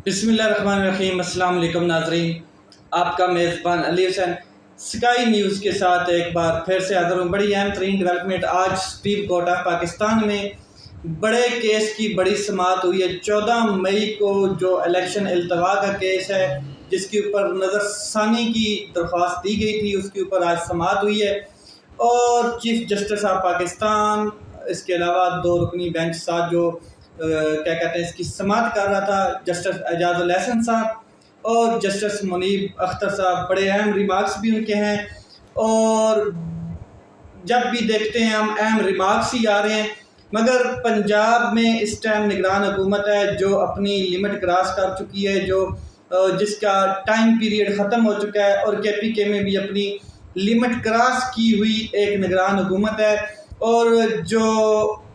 بسم اللہ الرحمن الرحیم۔ السلام علیکم ناظرین، آپ کا میزبان علی حسین سکائی نیوز کے ساتھ ایک بار پھر سے حاضر ہوں۔ بڑی اہم ترین ڈیولپمنٹ آج سپریم کورٹ آف پاکستان میں بڑے کیس کی بڑی سماعت ہوئی ہے۔ 14 مئی کو جو الیکشن التوا کا کیس ہے جس کے اوپر نظر ثانی کی درخواست دی گئی تھی، اس کے اوپر آج سماعت ہوئی ہے اور چیف جسٹس آف پاکستان اس کے علاوہ 2 رکنی بینچ ساتھ جو اس کی سماعت کر رہا تھا، جسٹس اعجاز الحسن صاحب اور جسٹس منیب اختر صاحب۔ بڑے اہم ریمارکس بھی ان کے ہیں اور جب بھی دیکھتے ہیں ہم اہم ریمارکس ہی آ رہے ہیں، مگر پنجاب میں اس ٹائم نگران حکومت ہے جو اپنی لمٹ کراس کر چکی ہے، جس کا ٹائم پیریڈ ختم ہو چکا ہے، اور کے پی کے میں بھی اپنی لمٹ کراس کی ہوئی ایک نگران حکومت ہے، اور جو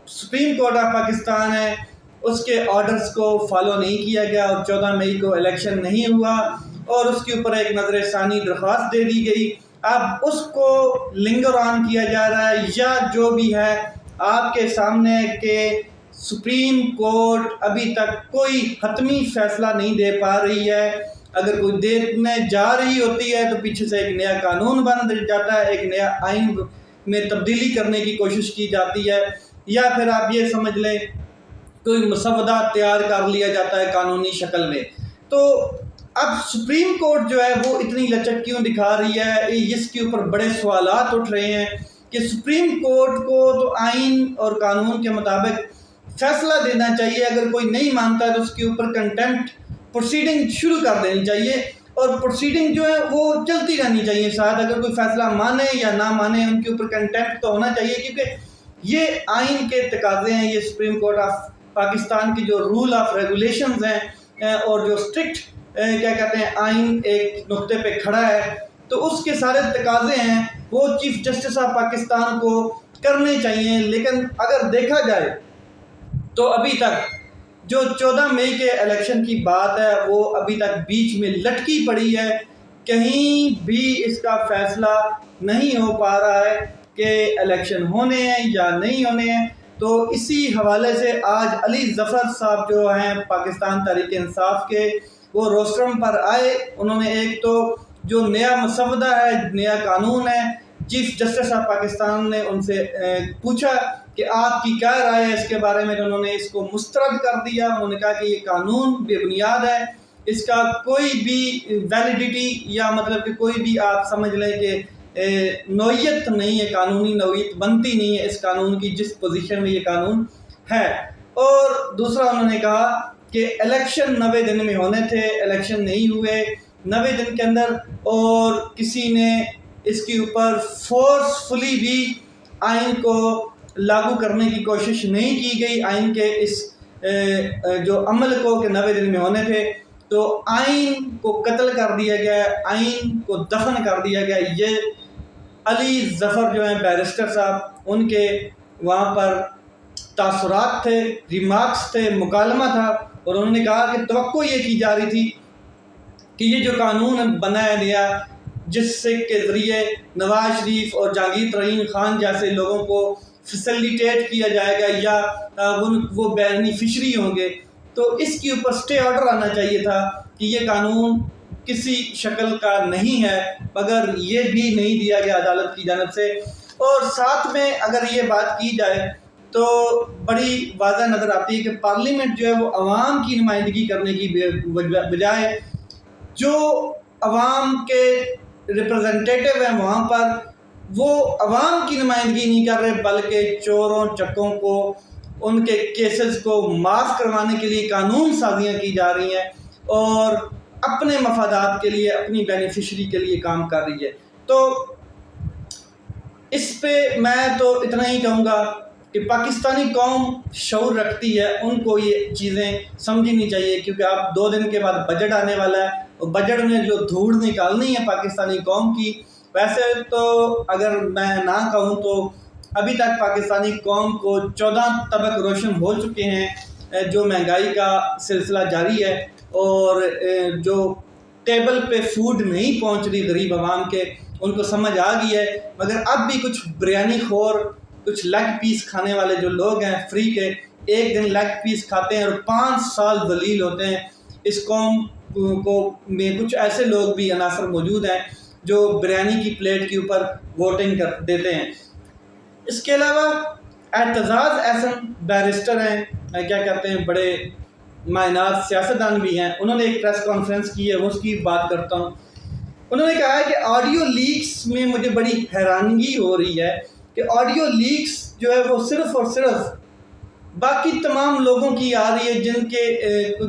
سپریم کورٹ آف پاکستان ہے اس کے آرڈرز کو فالو نہیں کیا گیا اور 14 مئی کو الیکشن نہیں ہوا اور اس کے اوپر ایک نظر ثانی درخواست دے دی گئی۔ اب اس کو لنگر آن کیا جا رہا ہے یا جو بھی ہے آپ کے سامنے کہ سپریم کورٹ ابھی تک کوئی حتمی فیصلہ نہیں دے پا رہی ہے۔ اگر کوئی دینے جا رہی ہوتی ہے تو پیچھے سے ایک نیا قانون بن جاتا ہے، ایک نیا آئین میں تبدیلی کرنے کی کوشش کی جاتی ہے، یا پھر آپ یہ سمجھ لیں کوئی مسودہ تیار کر لیا جاتا ہے قانونی شکل میں۔ تو اب سپریم کورٹ جو ہے وہ اتنی لچک کیوں دکھا رہی ہے، اس کے اوپر بڑے سوالات اٹھ رہے ہیں کہ سپریم کورٹ کو تو آئین اور قانون کے مطابق فیصلہ دینا چاہیے، اگر کوئی نہیں مانتا ہے تو اس کے اوپر کنٹمپٹ پروسیڈنگ شروع کر دینی چاہیے اور پروسیڈنگ جو ہے وہ چلتی رہنی چاہیے ساتھ۔ اگر کوئی فیصلہ مانے یا نہ مانے ان کے اوپر کنٹمپٹ تو ہونا چاہیے، کیونکہ یہ آئین کے تقاضے ہیں، یہ سپریم کورٹ آف پاکستان کی جو رول آف ریگولیشنز ہیں اور جو اسٹرکٹ آئین ایک نقطے پہ کھڑا ہے، تو اس کے سارے تقاضے ہیں وہ چیف جسٹس آف پاکستان کو کرنے چاہیے۔ لیکن اگر دیکھا جائے تو ابھی تک جو 14 مئی کے الیکشن کی بات ہے وہ ابھی تک بیچ میں لٹکی پڑی ہے، کہیں بھی اس کا فیصلہ نہیں ہو پا رہا ہے کہ الیکشن ہونے ہیں یا نہیں ہونے ہیں۔ تو اسی حوالے سے آج علی ظفر صاحب جو ہیں پاکستان تحریک انصاف کے، وہ روسٹرم پر آئے۔ انہوں نے ایک تو جو نیا مسودہ ہے، نیا قانون ہے، چیف جسٹس آف پاکستان نے ان سے پوچھا کہ آپ کی کیا رائے ہے اس کے بارے میں، تو انہوں نے اس کو مسترد کر دیا۔ انہوں نے کہا کہ یہ قانون بے بنیاد ہے، اس کا کوئی بھی ویلیڈیٹی یا مطلب کہ کوئی بھی آپ سمجھ لیں کہ نوعیت نہیں ہے، قانونی نوعیت بنتی نہیں ہے اس قانون کی جس پوزیشن میں یہ قانون ہے۔ اور دوسرا انہوں نے کہا کہ الیکشن 90 دن میں ہونے تھے، الیکشن نہیں ہوئے 90 دن کے اندر، اور کسی نے اس کے اوپر فورسفلی بھی آئین کو لاگو کرنے کی کوشش نہیں کی گئی، آئین کے اس جو عمل کو کہ 90 دن میں ہونے تھے، تو آئین کو قتل کر دیا گیا، آئین کو دفن کر دیا گیا۔ یہ علی ظفر جو ہیں بیرسٹر صاحب، ان کے وہاں پر تاثرات تھے، ریمارکس تھے، مکالمہ تھا، اور انہوں نے کہا کہ توقع یہ کی جا رہی تھی کہ یہ جو قانون بنایا گیا جس سے کے ذریعے نواز شریف اور جہانگیر ترین خان جیسے لوگوں کو فیسیلیٹیٹ کیا جائے گا یا وہ بینیفیشری ہوں گے، تو اس کے اوپر سٹے آرڈر آنا چاہیے تھا کہ یہ قانون کسی شکل کا نہیں ہے، مگر یہ بھی نہیں دیا گیا عدالت کی جانب سے۔ اور ساتھ میں اگر یہ بات کی جائے تو بڑی واضح نظر آتی ہے کہ پارلیمنٹ جو ہے وہ عوام کی نمائندگی کرنے کی بجائے جو عوام کے ریپرزنٹیٹیو ہیں وہاں پر وہ عوام کی نمائندگی نہیں کر رہے، بلکہ چوروں چکوں کو ان کے کیسز کو معاف کروانے کے لیے قانون سازیاں کی جا رہی ہیں اور اپنے مفادات کے لیے، اپنی بینیفیشری کے لیے کام کر رہی ہے۔ تو اس پہ میں تو اتنا ہی کہوں گا کہ پاکستانی قوم شعور رکھتی ہے، ان کو یہ چیزیں سمجھنی چاہیے، کیونکہ اب 2 دن کے بعد بجٹ آنے والا ہے اور بجٹ میں جو دھوڑ نکالنی ہے پاکستانی قوم کی، ویسے تو اگر میں نہ کہوں تو ابھی تک پاکستانی قوم کو 14 طبق روشن ہو چکے ہیں، جو مہنگائی کا سلسلہ جاری ہے اور جو ٹیبل پہ فوڈ نہیں پہنچ رہی غریب عوام کے، ان کو سمجھ آ گئی ہے۔ مگر اب بھی کچھ بریانی خور، کچھ لیگ پیس کھانے والے جو لوگ ہیں فری کے، ایک دن لیگ پیس کھاتے ہیں اور 5 سال ذلیل ہوتے ہیں۔ اس قوم کو میں کچھ ایسے لوگ بھی عناصر موجود ہیں جو بریانی کی پلیٹ کے اوپر ووٹنگ کر دیتے ہیں۔ اس کے علاوہ اعتزاز احسن بیرسٹر ہیں، کیا کہتے ہیں، بڑے معنات سیاستدان بھی ہیں، انہوں نے ایک پریس کانفرنس کی ہے، وہ اس کی بات کرتا ہوں۔ انہوں نے کہا ہے کہ آڈیو لیکس میں مجھے بڑی حیرانگی ہو رہی ہے کہ آڈیو لیکس جو ہے وہ صرف اور صرف باقی تمام لوگوں کی آ رہی ہے جن کے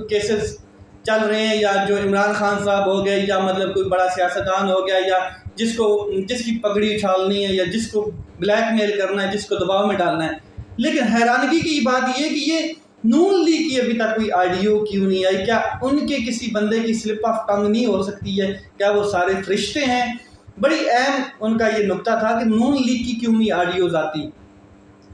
کیسز چل رہے ہیں، یا جو عمران خان صاحب ہو گئے، یا مطلب کوئی بڑا سیاستدان ہو گیا، یا جس کی پگڑی اچھالنی ہے، یا جس کو بلیک میل کرنا ہے، جس کو دباؤ میں ڈالنا ہے۔ لیکن حیرانگی کی بات یہ ہے کہ یہ نون لیگ کی ابھی تک کوئی آڈیو کیوں نہیں آئی؟ کیا ان کے کسی بندے کی سلپ آف ٹنگ نہیں ہو سکتی ہے؟ کیا وہ سارے فرشتے ہیں؟ بڑی اہم ان کا یہ نقطہ تھا کہ نون لیگ کی کیوں نہیں آڈیوز آتی،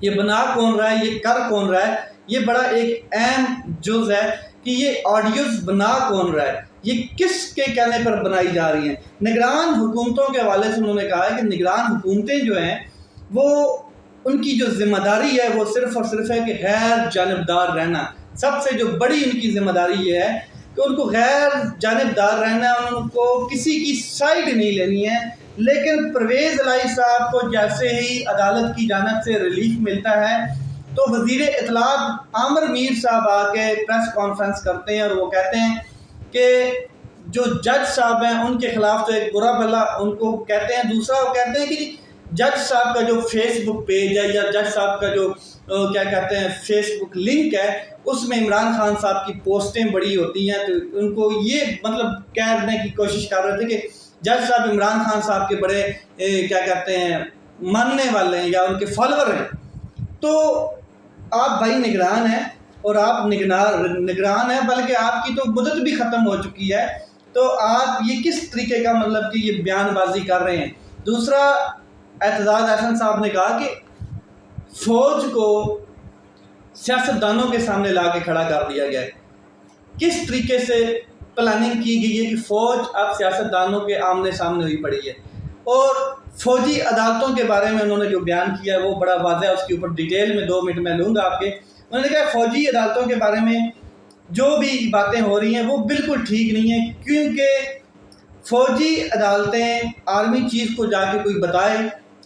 یہ بنا کون رہا ہے، یہ کر کون رہا ہے؟ یہ بڑا ایک اہم جز ہے کہ یہ آڈیوز بنا کون رہا ہے، یہ کس کے کہنے پر بنائی جا رہی ہیں۔ نگران حکومتوں کے حوالے سے انہوں نے کہا ہے کہ نگران حکومتیں جو ہیں وہ ان کی جو ذمہ داری ہے وہ صرف اور صرف ہے کہ غیر جانبدار رہنا۔ سب سے جو بڑی ان کی ذمہ داری یہ ہے کہ ان کو غیر جانبدار رہنا ہے، ان کو کسی کی سائیڈ نہیں لینی ہے۔ لیکن پرویز الہی صاحب کو جیسے ہی عدالت کی جانب سے ریلیف ملتا ہے تو وزیر اطلاعات عامر میر صاحب آ کے پریس کانفرنس کرتے ہیں اور وہ کہتے ہیں کہ جو جج صاحب ہیں ان کے خلاف تو ایک برا بھلا ان کو کہتے ہیں، دوسرا وہ کہتے ہیں کہ جج صاحب کا جو فیس بک پیج ہے، یا جج صاحب کا جو کیا کہتے ہیں فیس بک لنک ہے، اس میں عمران خان صاحب کی پوسٹیں بڑی ہوتی ہیں۔ تو ان کو یہ مطلب کہنے کی کوشش کر رہے تھے کہ جج صاحب عمران خان صاحب کے بڑے کیا کہتے ہیں ماننے والے ہیں یا ان کے فالوور ہیں۔ تو آپ بھائی نگران ہیں، اور آپ نگران ہیں، بلکہ آپ کی تو مدت بھی ختم ہو چکی ہے، تو آپ یہ کس طریقے کا مطلب کہ یہ بیان بازی کر رہے ہیں؟ دوسرا اعتزاز احسن صاحب نے کہا کہ فوج کو سیاستدانوں کے سامنے لا کے کھڑا کر دیا گیا ہے۔ کس طریقے سے پلاننگ کی گئی ہے کہ فوج اب سیاستدانوں کے آمنے سامنے ہوئی پڑی ہے؟ اور فوجی عدالتوں کے بارے میں انہوں نے جو بیان کیا ہے وہ بڑا واضح ہے، اس کے اوپر ڈیٹیل میں 2 منٹ میں لوں گا آپ کے۔ انہوں نے کہا فوجی عدالتوں کے بارے میں جو بھی باتیں ہو رہی ہیں وہ بالکل ٹھیک نہیں ہیں، کیونکہ فوجی عدالتیں آرمی چیف کو جا کے کوئی بتائے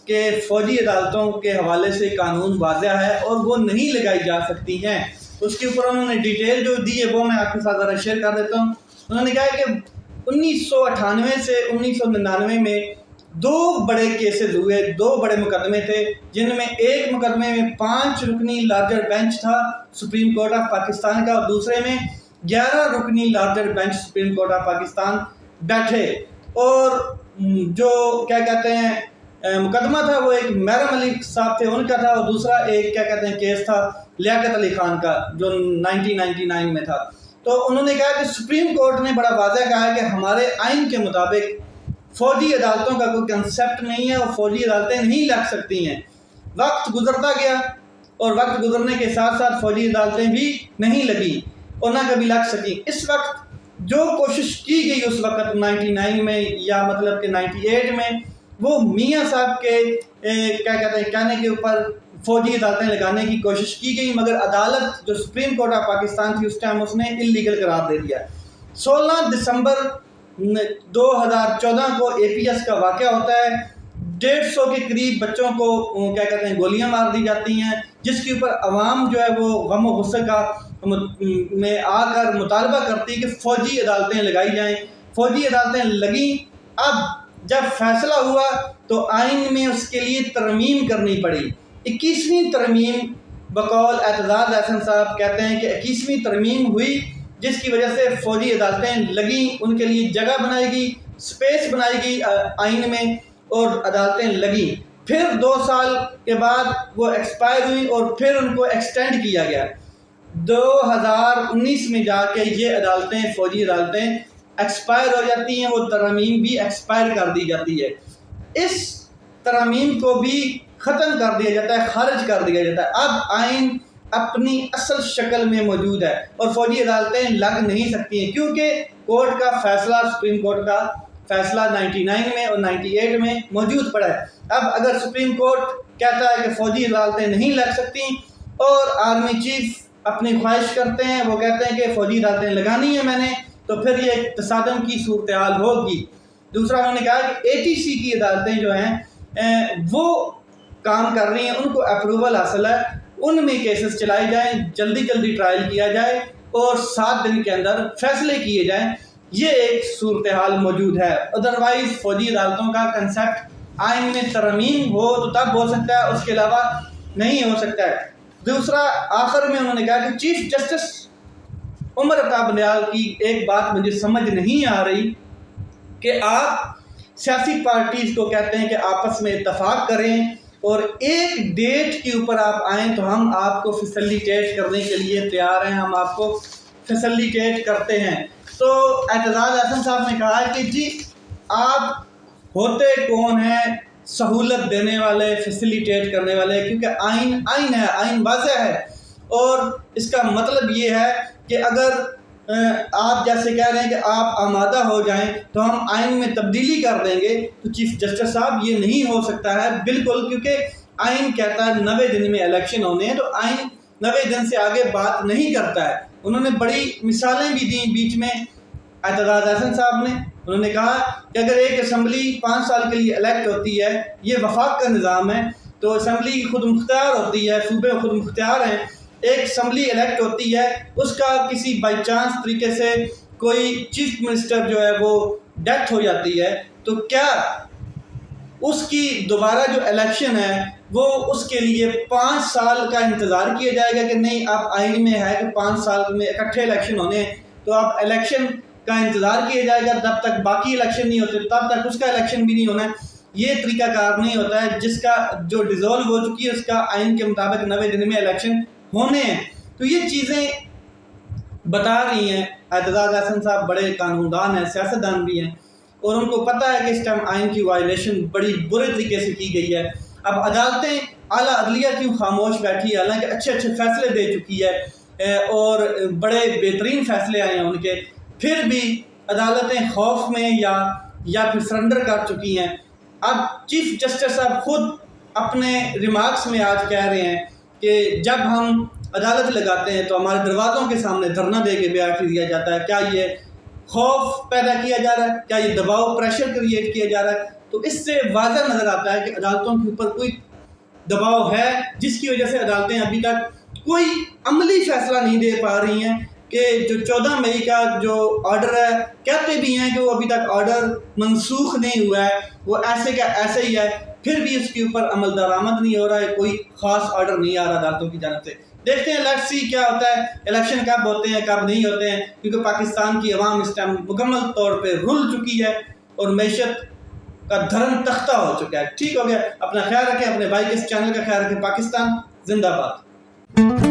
کہ فوجی عدالتوں کے حوالے سے قانون واضح ہے اور وہ نہیں لگائی جا سکتی ہیں۔ اس کے اوپر انہوں نے ڈیٹیل جو دی ہے وہ میں آپ کے ساتھ ذرا شیئر کر دیتا ہوں۔ انہوں نے کہا کہ 1998 سے 1999 میں 2 بڑے کیسز ہوئے، 2 بڑے مقدمے تھے، جن میں ایک مقدمے میں 5 رکنی لارجر بینچ تھا سپریم کورٹ آف پاکستان کا، اور دوسرے میں 11 رکنی larger bench supreme court of Pakistan بیٹھے۔ اور جو کیا کہتے ہیں مقدمہ تھا وہ ایک محرم علی صاحب تھے ان کا تھا، اور دوسرا ایک کیا کہتے ہیں کیس تھا لیاقت علی خان کا جو 1999 میں تھا۔ تو انہوں نے کہا کہ سپریم کورٹ نے بڑا واضح کہا ہے کہ ہمارے آئین کے مطابق فوجی عدالتوں کا کوئی کنسیپٹ نہیں ہے اور فوجی عدالتیں نہیں لگ سکتی ہیں۔ وقت گزرتا گیا اور وقت گزرنے کے ساتھ ساتھ فوجی عدالتیں بھی نہیں لگیں اور نہ کبھی لگ سکیں۔ اس وقت جو کوشش کی گئی اس وقت 99 میں یا مطلب کہ 98 میں، وہ میاں صاحب کے کیا کہتے ہیں کہنے کے اوپر فوجی عدالتیں لگانے کی کوشش کی گئی، مگر عدالت جو سپریم کورٹ آف پاکستان تھی اس ٹائم اس نے انلیگل قرار دے دیا۔ 16 دسمبر 2014 کو اے پی ایس کا واقعہ ہوتا ہے، 150 کے قریب بچوں کو کیا کہتے ہیں گولیاں مار دی جاتی ہیں، جس کے اوپر عوام جو ہے وہ غم و غصے کا میں آ کر مطالبہ کرتی کہ فوجی عدالتیں لگائی جائیں۔ فوجی عدالتیں لگیں۔ اب جب فیصلہ ہوا تو آئین میں اس کے لیے ترمیم کرنی پڑی۔ 21ویں ترمیم بقول اعتزاز احسن صاحب کہتے ہیں کہ 21ویں ترمیم ہوئی، جس کی وجہ سے فوجی عدالتیں لگیں، ان کے لیے جگہ بنائی گئی، سپیس بنائی گئی آئین میں، اور عدالتیں لگیں۔ پھر 2 سال کے بعد وہ ایکسپائر ہوئی اور پھر ان کو ایکسٹینڈ کیا گیا۔ 2019 میں جا کے یہ عدالتیں فوجی عدالتیں ایکسپائر ہو جاتی ہیں، وہ ترمیم بھی ایکسپائر کر دی جاتی ہے۔ اس ترمیم کو بھی ختم کر دیا جاتا ہے، خارج کر دیا جاتا ہے۔ اب آئین اپنی اصل شکل میں موجود ہے اور فوجی عدالتیں لگ نہیں سکتی ہیں، کیونکہ کورٹ کا فیصلہ سپریم کورٹ کا فیصلہ 99 میں اور 98 میں موجود پڑا ہے۔ اب اگر سپریم کورٹ کہتا ہے کہ فوجی عدالتیں نہیں لگ سکتی اور آرمی چیف اپنی خواہش کرتے ہیں، وہ کہتے ہیں کہ فوجی عدالتیں لگانی ہیں میں نے، تو پھر یہ ایک تصادم کی صورتحال ہوگی۔ دوسرا انہوں نے کہا کہ ATC کی عدالتیں جو ہیں وہ کام کر رہی ہیں، ان کو اپروول حاصل ہے، ان میں کیسز چلائے جائیں، جلدی جلدی ٹرائل کیا جائے اور 7 دن کے اندر فیصلے کیے جائیں۔ یہ ایک صورتحال موجود ہے۔ ادروائز فوجی عدالتوں کا کنسیپٹ آئین میں ترمیم ہو تو تب ہو سکتا ہے، اس کے علاوہ نہیں ہو سکتا ہے۔ دوسرا آخر میں انہوں نے کہا کہ چیف جسٹس عمر عطا بندیال کی ایک بات مجھے سمجھ نہیں آ رہی کہ آپ سیاسی پارٹیز کو کہتے ہیں کہ آپس میں اتفاق کریں اور ایک ڈیٹ کے اوپر آپ آئیں تو ہم آپ کو فیسیلیٹیٹ کرنے کے لیے تیار ہیں، ہم آپ کو فیسیلیٹیٹ کرتے ہیں۔ تو اعتزاز احسن صاحب نے کہا کہ جی آپ ہوتے کون ہیں سہولت دینے والے، فیسیلیٹیٹ کرنے والے، کیونکہ آئین ہے، آئین واضح ہے، اور اس کا مطلب یہ ہے کہ اگر آپ جیسے کہہ رہے ہیں کہ آپ آمادہ ہو جائیں تو ہم آئین میں تبدیلی کر دیں گے، تو چیف جسٹس صاحب یہ نہیں ہو سکتا ہے بالکل، کیونکہ آئین کہتا ہے 90 دن میں الیکشن ہونے ہیں، تو آئین 90 دن سے آگے بات نہیں کرتا ہے۔ انہوں نے بڑی مثالیں بھی دیں بیچ میں اعتزاز احسن صاحب نے، انہوں نے کہا کہ اگر ایک اسمبلی 5 سال کے لیے الیکٹ ہوتی ہے، یہ وفاق کا نظام ہے، تو اسمبلی خود مختار ہوتی ہے، صوبے خود مختار ہیں، ایک اسمبلی الیکٹ ہوتی ہے، اس کا کسی بائی چانس طریقے سے کوئی چیف منسٹر جو ہے وہ ڈیتھ ہو جاتی ہے، تو کیا اس کی دوبارہ جو الیکشن ہے وہ اس کے لیے 5 سال کا انتظار کیا جائے گا کہ نہیں؟ آپ آئین میں ہے کہ 5 سال میں اکٹھے الیکشن ہونے ہیں، تو آپ الیکشن کا انتظار کیا جائے گا جب تک باقی الیکشن نہیں ہوتے، تب تک اس کا الیکشن بھی نہیں ہونا ہے۔ یہ طریقہ کار نہیں ہوتا ہے، جس کا جو ڈیزولو ہو چکی ہے اس کا آئین کے مطابق 90 دن میں الیکشن ہونے ہیں۔ تو یہ چیزیں بتا رہی ہیں، اعتزاز احسن صاحب بڑے قانون دان ہیں، سیاست دان بھی ہیں، اور ان کو پتہ ہے کہ اس ٹائم آئین کی وائلیشن بڑی برے طریقے سے کی گئی ہے۔ اب عدالتیں اعلیٰ عدلیہ کیوں خاموش بیٹھی ہے، حالانکہ اچھے اچھے فیصلے دے چکی ہے اور بڑے بہترین فیصلے آئے ہیں ان کے، پھر بھی عدالتیں خوف میں یا پھر سرنڈر کر چکی ہیں۔ اب چیف جسٹس صاحب خود اپنے ریمارکس میں آج کہہ رہے ہیں کہ جب ہم عدالت لگاتے ہیں تو ہمارے دروازوں کے سامنے دھرنا دے کے بیٹھ دیا جاتا ہے۔ کیا یہ خوف پیدا کیا جا رہا ہے؟ کیا یہ دباؤ، پریشر کریٹ کیا جا رہا ہے؟ تو اس سے واضح نظر آتا ہے کہ عدالتوں کے اوپر کوئی دباؤ ہے، جس کی وجہ سے عدالتیں ابھی تک کوئی عملی فیصلہ نہیں دے پا رہی ہیں کہ جو 14 مئی کا جو آرڈر ہے، کہتے بھی ہیں کہ وہ ابھی تک آرڈر منسوخ نہیں ہوا ہے، وہ ایسے کا ایسے ہی ہے، پھر بھی اس کے اوپر عمل درآمد نہیں ہو رہا ہے، کوئی خاص آرڈر نہیں آ رہا عدالتوں کی جانب سے۔ دیکھتے ہیں لیٹس سی کیا ہوتا ہے، الیکشن کب ہوتے ہیں کب نہیں ہوتے ہیں، کیونکہ پاکستان کی عوام اس ٹائم مکمل طور پہ رل چکی ہے اور معیشت کا دھرم تختہ ہو چکا ہے۔ ٹھیک ہو گیا، اپنا خیال رکھیں، اپنے بھائی کے اس چینل کا خیال رکھیں۔ پاکستان زندہ باد۔